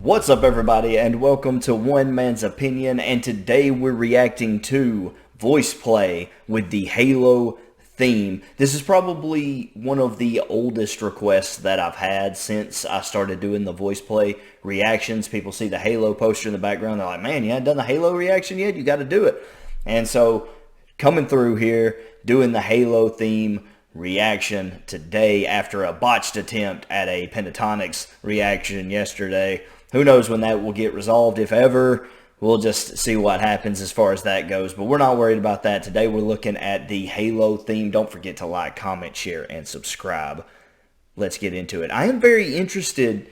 What's up, everybody, and welcome to One Man's Opinion, and today we're reacting to Voiceplay with the Halo theme. This is probably one of the oldest requests that I've had since I started doing the Voiceplay reactions. People see the Halo poster in the background, they're like, man, you haven't done the Halo reaction yet? You got to do it. And so, coming through here, doing the Halo theme reaction today after a botched attempt at a Pentatonics reaction yesterday. Who knows when that will get resolved, if ever. We'll just see what happens as far as that goes. But we're not worried about that. Today we're looking at the Halo theme. Don't forget to like, comment, share, and subscribe. Let's get into it. I am very interested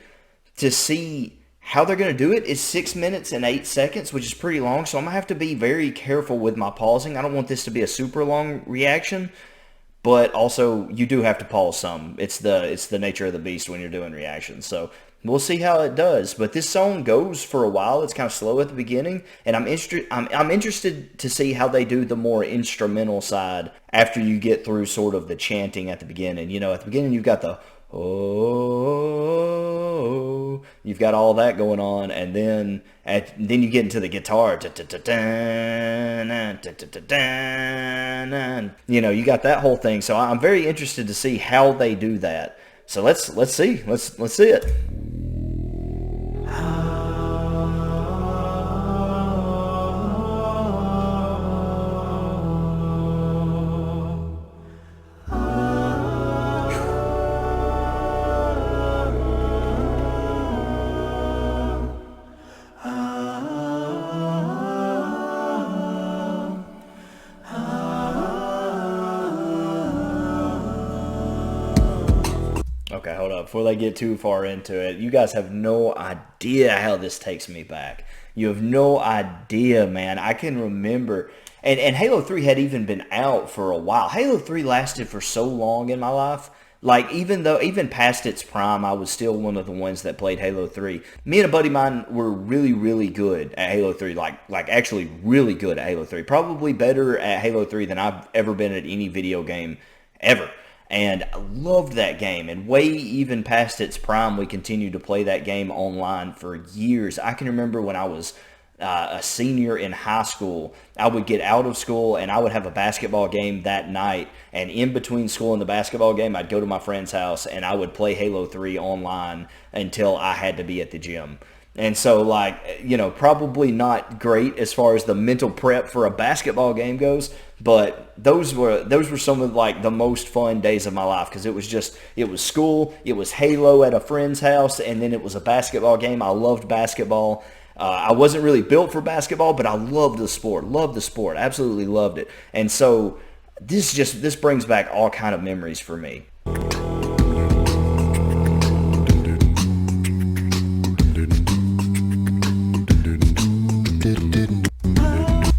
to see how they're going to do it. It's 6 minutes and 8 seconds, which is pretty long. So I'm going to have to be very careful with my pausing. I don't want this to be a super long reaction. But also, you do have to pause some. It's the nature of the beast when you're doing reactions. So we'll see how it does. But this song goes for a while. It's kind of slow at the beginning, and I'm interested to see how they do the more instrumental side after you get through sort of the chanting at the beginning. You know, at the beginning you've got the oh, you've got all that going on, and then you get into the guitar. You know, you got that whole thing. So I'm very interested to see how they do that. So let's see. Let's see it. Okay, hold up. Before they get too far into it, you guys have no idea how this takes me back. You have no idea, man. I can remember, and Halo 3 had even been out for a while. Halo 3 lasted for so long in my life. Like, even past its prime, I was still one of the ones that played Halo 3. Me and a buddy of mine were really, really good at Halo 3. Like actually really good at Halo 3. Probably better at Halo 3 than I've ever been at any video game ever. And I loved that game, and way even past its prime, we continued to play that game online for years. I can remember when I was a senior in high school, I would get out of school and I would have a basketball game that night, and in between school and the basketball game, I'd go to my friend's house and I would play Halo 3 online until I had to be at the gym. And so, like, you know, probably not great as far as the mental prep for a basketball game goes, but those were some of, like, the most fun days of my life, because it was school, it was Halo at a friend's house, and then it was a basketball game. I loved basketball. I wasn't really built for basketball, but I loved the sport, absolutely loved it. And so this brings back all kind of memories for me.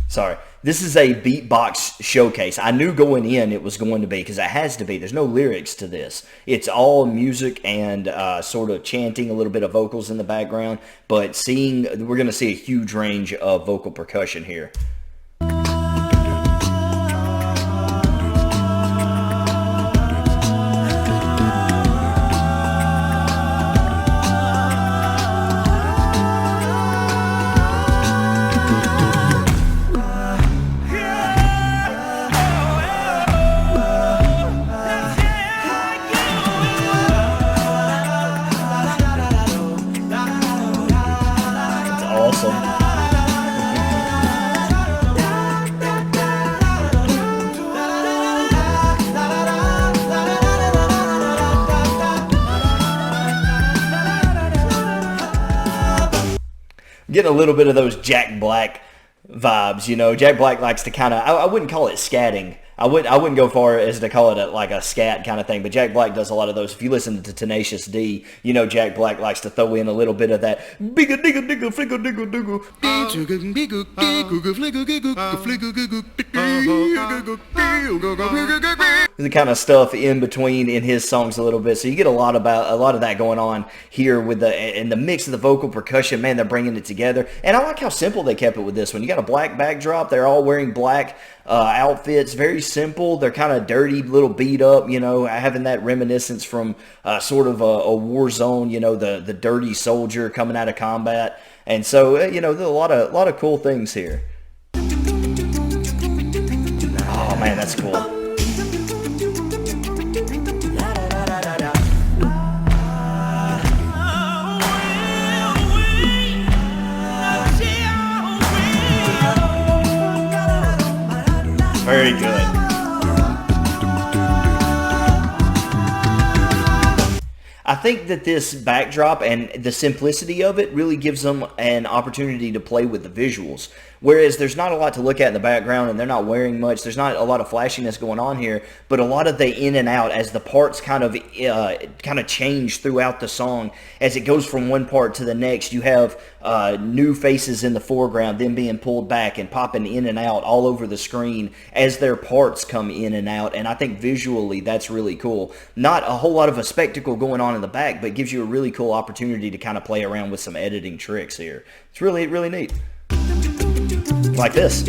Sorry. This is a beatbox showcase. I knew going in it was going to be, because it has to be. There's no lyrics to this. It's all music and sort of chanting, a little bit of vocals in the background. But we're going to see a huge range of vocal percussion here. Awesome. Getting a little bit of those Jack Black vibes, you know. Jack Black likes to kind of, I wouldn't call it scatting. I wouldn't go far as to call it like a scat kind of thing, but Jack Black does a lot of those. If you listen to Tenacious D, you know Jack Black likes to throw in a little bit of that bigga digga digga flicka digga digga. The kind of stuff in between in his songs a little bit, so you get a lot of that going on here with the mix of the vocal percussion. Man, they're bringing it together, and I like how simple they kept it with this one. You got a black backdrop. They're all wearing black. outfits. Very simple. They're kind of dirty, little beat up, you know, having that reminiscence from sort of a war zone, you know, the dirty soldier coming out of combat. And so, you know, there's a lot of cool things here. Oh man, that's cool. Very good. I think that this backdrop and the simplicity of it really gives them an opportunity to play with the visuals. Whereas there's not a lot to look at in the background and they're not wearing much. There's not a lot of flashiness going on here, but a lot of the in and out as the parts kind of change throughout the song. As it goes from one part to the next, you have new faces in the foreground, then being pulled back and popping in and out all over the screen as their parts come in and out. And I think visually that's really cool. Not a whole lot of a spectacle going on in the back, but gives you a really cool opportunity to kind of play around with some editing tricks here. It's really, really neat. Like this.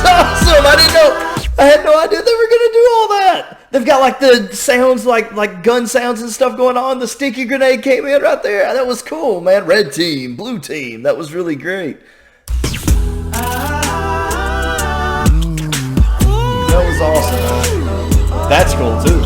Awesome! I didn't know. I had no idea they were gonna do all that. They've got like the sounds, like gun sounds and stuff going on. The sticky grenade came in right there. That was cool, man. Red team, blue team. That was really great. That was awesome. That's cool too.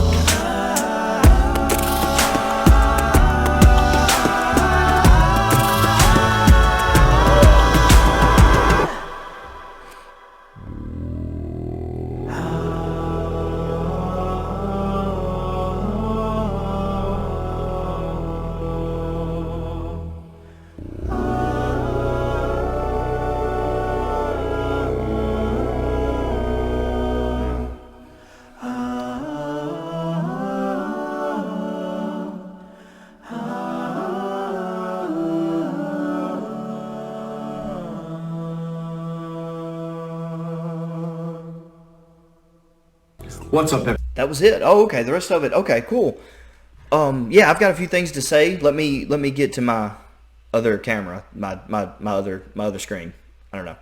What's up, Pep? That was it. Oh, okay. The rest of it. Okay, cool. Yeah, I've got a few things to say. Let me get to my other camera, my other screen. I don't know.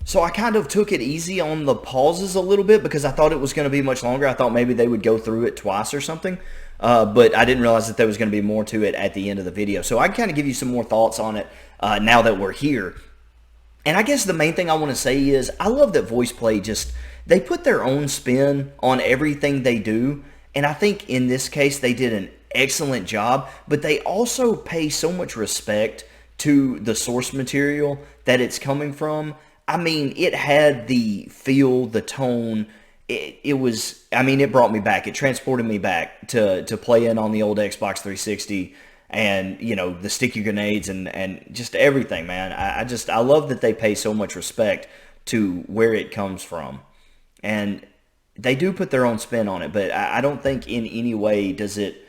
So I kind of took it easy on the pauses a little bit because I thought it was going to be much longer. I thought maybe they would go through it twice or something. But I didn't realize that there was going to be more to it at the end of the video. So I can kind of give you some more thoughts on it now that we're here. And I guess the main thing I want to say is I love that Voiceplay they put their own spin on everything they do. And I think in this case, they did an excellent job, but they also pay so much respect to the source material that it's coming from. I mean, it had the feel, the tone. It was, I mean, it brought me back. It transported me back to playing on the old Xbox 360 and, you know, the sticky grenades and just everything, man. I love that they pay so much respect to where it comes from. And they do put their own spin on it, but I don't think in any way does it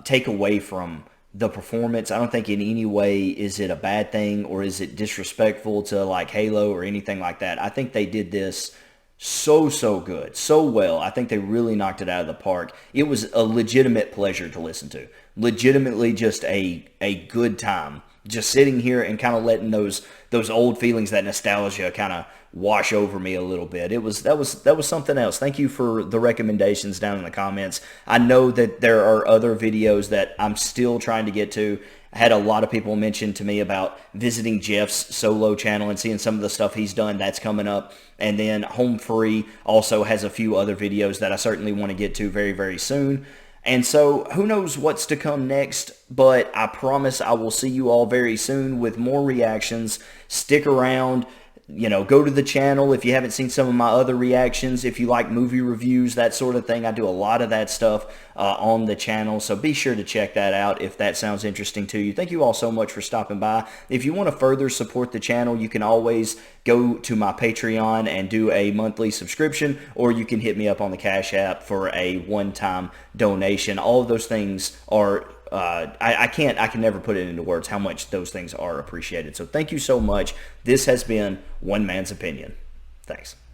take away from the performance. I don't think in any way is it a bad thing or is it disrespectful to like Halo or anything like that. I think they did this so good, so well. I think they really knocked it out of the park. It was a legitimate pleasure to listen to. Legitimately just a good time. Just sitting here and kind of letting those old feelings, that nostalgia kind of wash over me a little bit. That was something else. Thank you for the recommendations down in the comments. I know that there are other videos that I'm still trying to get to. I had a lot of people mention to me about visiting Jeff's solo channel and seeing some of the stuff he's done. That's coming up. And then Home Free also has a few other videos that I certainly want to get to very, very soon. And so who knows what's to come next, but I promise I will see you all very soon with more reactions. Stick around. Go to the channel if you haven't seen some of my other reactions. If you like movie reviews, that sort of thing, I do a lot of that stuff on the channel. So be sure to check that out if that sounds interesting to you. Thank you all so much for stopping by. If you want to further support the channel, you can always go to my Patreon and do a monthly subscription, or you can hit me up on the Cash App for a one-time donation. All of those things are I can never put it into words how much those things are appreciated. So thank you so much. This has been One Man's Opinion. Thanks.